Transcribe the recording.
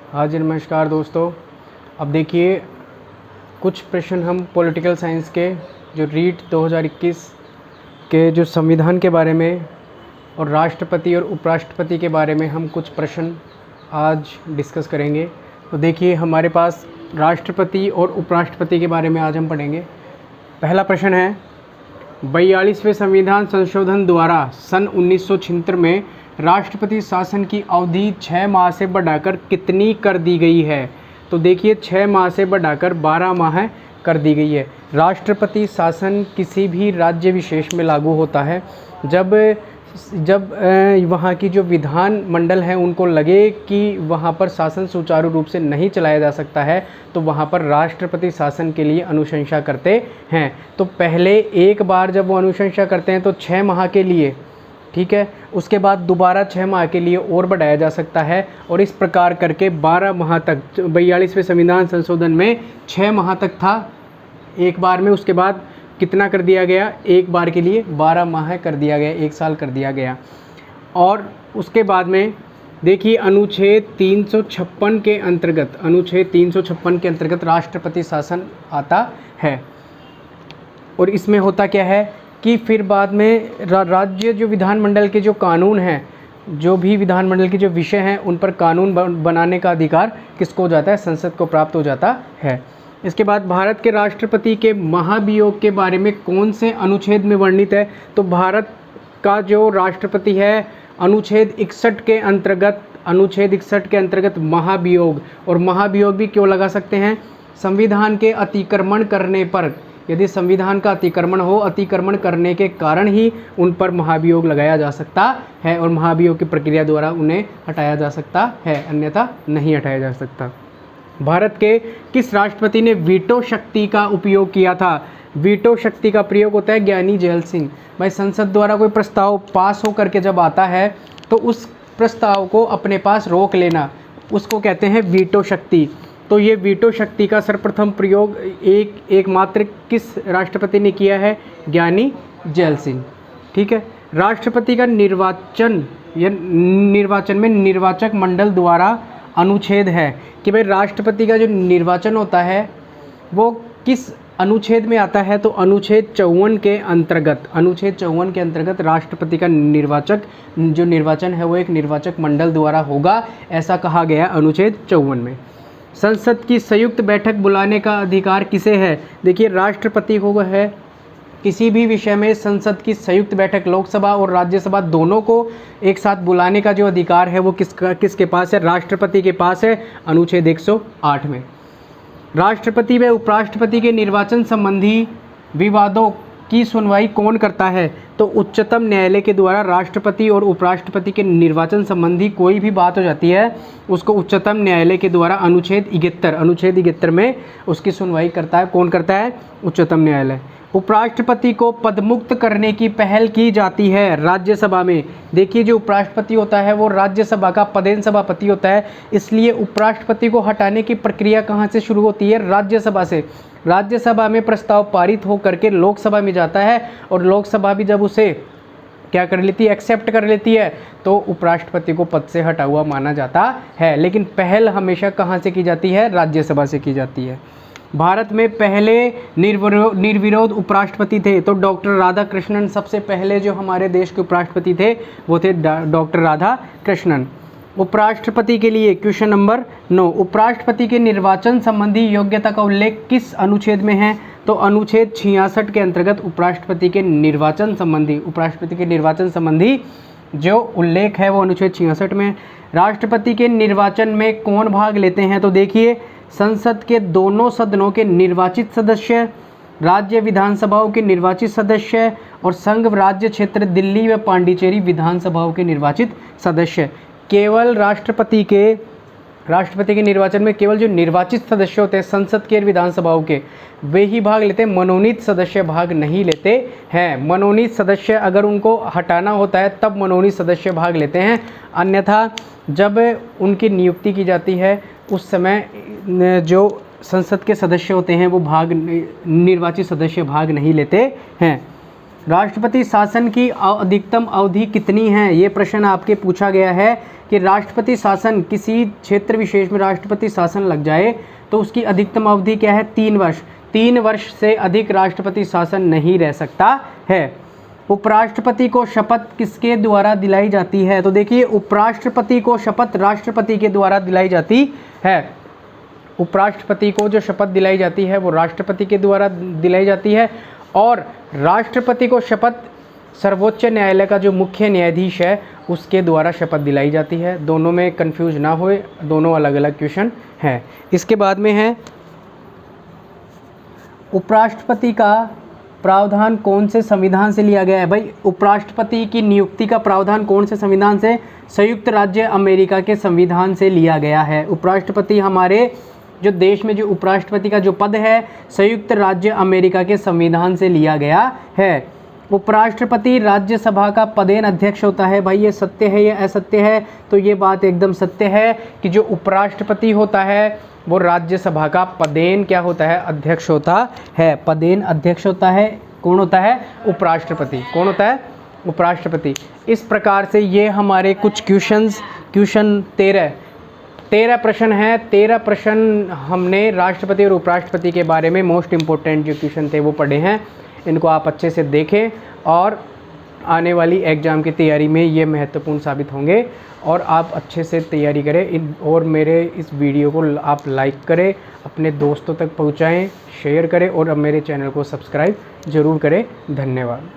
हाँ जी, नमस्कार दोस्तों। अब देखिए, कुछ प्रश्न हम पॉलिटिकल साइंस के जो रीट 2021 के जो संविधान के बारे में और राष्ट्रपति और उपराष्ट्रपति के बारे में हम कुछ प्रश्न आज डिस्कस करेंगे। तो देखिए, हमारे पास राष्ट्रपति और उपराष्ट्रपति के बारे में आज हम पढ़ेंगे। पहला प्रश्न है, 42वें संविधान संशोधन द्वारा सन 1976 में राष्ट्रपति शासन की अवधि 6 माह से बढ़ाकर कितनी कर दी गई है? तो देखिए, 6 माह से बढ़ाकर 12 माह कर दी गई है। राष्ट्रपति शासन किसी भी राज्य विशेष में लागू होता है जब वहाँ की जो विधान मंडल है उनको लगे कि वहाँ पर शासन सुचारू रूप से नहीं चलाया जा सकता है, तो वहाँ पर राष्ट्रपति शासन के लिए अनुशंसा करते हैं। तो पहले एक बार जब वो अनुशंसा करते हैं तो 6 माह के लिए, ठीक है, उसके बाद दोबारा 6 माह के लिए और बढ़ाया जा सकता है, और इस प्रकार करके 12 माह तक 42वें संविधान संशोधन में 6 माह तक था एक बार में। उसके बाद कितना कर दिया गया? एक बार के लिए 12 माह कर दिया गया, 1 साल कर दिया गया। और उसके बाद में देखिए, अनुच्छेद 356 के अंतर्गत राष्ट्रपति शासन आता है। और इसमें होता क्या है कि फिर बाद में राज्य जो विधानमंडल के जो कानून हैं, जो भी विधानमंडल के जो विषय हैं, उन पर कानून बनाने का अधिकार किसको हो जाता है? संसद को प्राप्त हो जाता है। इसके बाद भारत के राष्ट्रपति के महाभियोग के बारे में कौन से अनुच्छेद में वर्णित है? तो भारत का जो राष्ट्रपति है अनुच्छेद 61 के अंतर्गत महाभियोग, और महाभियोग भी क्यों लगा सकते हैं? संविधान के अतिक्रमण करने पर, यदि संविधान का अतिक्रमण करने के कारण ही उन पर महाभियोग लगाया जा सकता है, और महाभियोग की प्रक्रिया द्वारा उन्हें हटाया जा सकता है, अन्यथा नहीं हटाया जा सकता। भारत के किस राष्ट्रपति ने वीटो शक्ति का उपयोग किया था? वीटो शक्ति का प्रयोग होता है ज्ञानी जैल सिंह। भाई, संसद द्वारा कोई प्रस्ताव पास हो करके जब आता है तो उस प्रस्ताव को अपने पास रोक लेना, उसको कहते हैं वीटो शक्ति। तो ये वीटो शक्ति का सर्वप्रथम प्रयोग एकमात्र किस राष्ट्रपति ने किया है? ज्ञानी जैल सिंह। ठीक है। राष्ट्रपति का निर्वाचन में निर्वाचक मंडल द्वारा अनुच्छेद है कि भाई राष्ट्रपति का जो निर्वाचन होता है वो किस अनुच्छेद में आता है? तो अनुच्छेद 54 के अंतर्गत राष्ट्रपति का निर्वाचन है वो एक निर्वाचक मंडल द्वारा होगा, ऐसा कहा गया अनुच्छेद 54 में। संसद की संयुक्त बैठक बुलाने का अधिकार किसे है? देखिए, राष्ट्रपति को है किसी भी विषय में संसद की संयुक्त बैठक, लोकसभा और राज्यसभा दोनों को एक साथ बुलाने का जो अधिकार है वो किसके पास है? राष्ट्रपति के पास है, अनुच्छेद 108 में। राष्ट्रपति व उपराष्ट्रपति के निर्वाचन संबंधी विवादों की सुनवाई कौन करता है? तो उच्चतम न्यायालय के द्वारा राष्ट्रपति और उपराष्ट्रपति के निर्वाचन संबंधी कोई भी बात हो जाती है उसको उच्चतम न्यायालय के द्वारा अनुच्छेद 71 में उसकी सुनवाई करता है। कौन करता है? उच्चतम न्यायालय। उपराष्ट्रपति को पदमुक्त करने की पहल की जाती है राज्यसभा में। देखिए, जो उपराष्ट्रपति होता है वो राज्यसभा का पदेन सभापति होता है, इसलिए उपराष्ट्रपति को हटाने की प्रक्रिया कहाँ से शुरू होती है? राज्यसभा से। राज्यसभा में प्रस्ताव पारित हो करके लोकसभा में जाता है, और लोकसभा भी जब उसे क्या कर लेती है? एक्सेप्ट कर लेती है, तो उपराष्ट्रपति को पद से हटा हुआ माना जाता है। लेकिन पहल हमेशा कहाँ से की जाती है? राज्यसभा से की जाती है। भारत में पहले निर्विरोध उपराष्ट्रपति थे, तो डॉक्टर राधाकृष्णन सबसे पहले जो हमारे देश के उपराष्ट्रपति थे वो थे डॉक्टर राधाकृष्णन। उपराष्ट्रपति के लिए क्वेश्चन नंबर 9, उपराष्ट्रपति के निर्वाचन संबंधी योग्यता का उल्लेख किस अनुच्छेद में है? तो अनुच्छेद 66 के अंतर्गत उपराष्ट्रपति के निर्वाचन संबंधी जो उल्लेख है वो अनुच्छेद 66 में। राष्ट्रपति के निर्वाचन में कौन भाग लेते हैं? तो देखिए, संसद के दोनों सदनों के निर्वाचित सदस्य, राज्य विधानसभाओं के निर्वाचित सदस्य, और संघ राज्य क्षेत्र दिल्ली व पांडिचेरी विधानसभाओं के निर्वाचित सदस्य। केवल राष्ट्रपति के निर्वाचन में केवल जो निर्वाचित सदस्य होते हैं संसद के विधानसभाओं के, वे ही भाग लेते हैं, मनोनीत सदस्य भाग नहीं लेते हैं। मनोनीत सदस्य अगर उनको हटाना होता है तब मनोनीत सदस्य भाग लेते हैं, अन्यथा जब उनकी नियुक्ति की जाती है उस समय जो संसद के सदस्य होते हैं वो निर्वाचित सदस्य भाग नहीं लेते हैं। राष्ट्रपति शासन की अधिकतम अवधि कितनी है? ये प्रश्न आपके पूछा गया है कि राष्ट्रपति शासन, किसी क्षेत्र विशेष में राष्ट्रपति शासन लग जाए तो उसकी अधिकतम अवधि क्या है? 3 वर्ष। 3 वर्ष से अधिक राष्ट्रपति शासन नहीं रह सकता है। उपराष्ट्रपति को शपथ किसके द्वारा दिलाई जाती है? तो देखिए, उपराष्ट्रपति को शपथ राष्ट्रपति के द्वारा दिलाई जाती है। उपराष्ट्रपति को जो शपथ दिलाई जाती है वो राष्ट्रपति के द्वारा दिलाई जाती है, और राष्ट्रपति को शपथ सर्वोच्च न्यायालय का जो मुख्य न्यायाधीश है उसके द्वारा शपथ दिलाई जाती है। दोनों में कंफ्यूज ना होए, दोनों अलग अलग क्वेश्चन हैं। इसके बाद में है, उपराष्ट्रपति का प्रावधान कौन से संविधान से लिया गया है? भाई, उपराष्ट्रपति की नियुक्ति का प्रावधान कौन से संविधान से? संयुक्त राज्य अमेरिका के संविधान से लिया गया है। उपराष्ट्रपति, हमारे जो देश में जो उपराष्ट्रपति का जो पद है, संयुक्त राज्य अमेरिका के संविधान से लिया गया है। उपराष्ट्रपति राज्यसभा का पदेन अध्यक्ष होता है। भाई, ये सत्य है या असत्य है? तो ये बात एकदम सत्य है कि जो उपराष्ट्रपति होता है वो राज्यसभा का पदेन क्या होता है? अध्यक्ष होता है। पदेन अध्यक्ष होता है। कौन होता है? उपराष्ट्रपति। कौन होता है? उपराष्ट्रपति। इस प्रकार से ये हमारे कुछ क्वेश्चन 13 प्रश्न हैं। 13 प्रश्न हमने राष्ट्रपति और उपराष्ट्रपति के बारे में मोस्ट इम्पोर्टेंट जो क्वेश्चन थे वो पढ़े हैं। इनको आप अच्छे से देखें और आने वाली एग्ज़ाम की तैयारी में ये महत्वपूर्ण साबित होंगे, और आप अच्छे से तैयारी करें। और मेरे इस वीडियो को आप लाइक करें, अपने दोस्तों तक पहुंचाएं, शेयर करें और अब मेरे चैनल को सब्सक्राइब ज़रूर करें। धन्यवाद।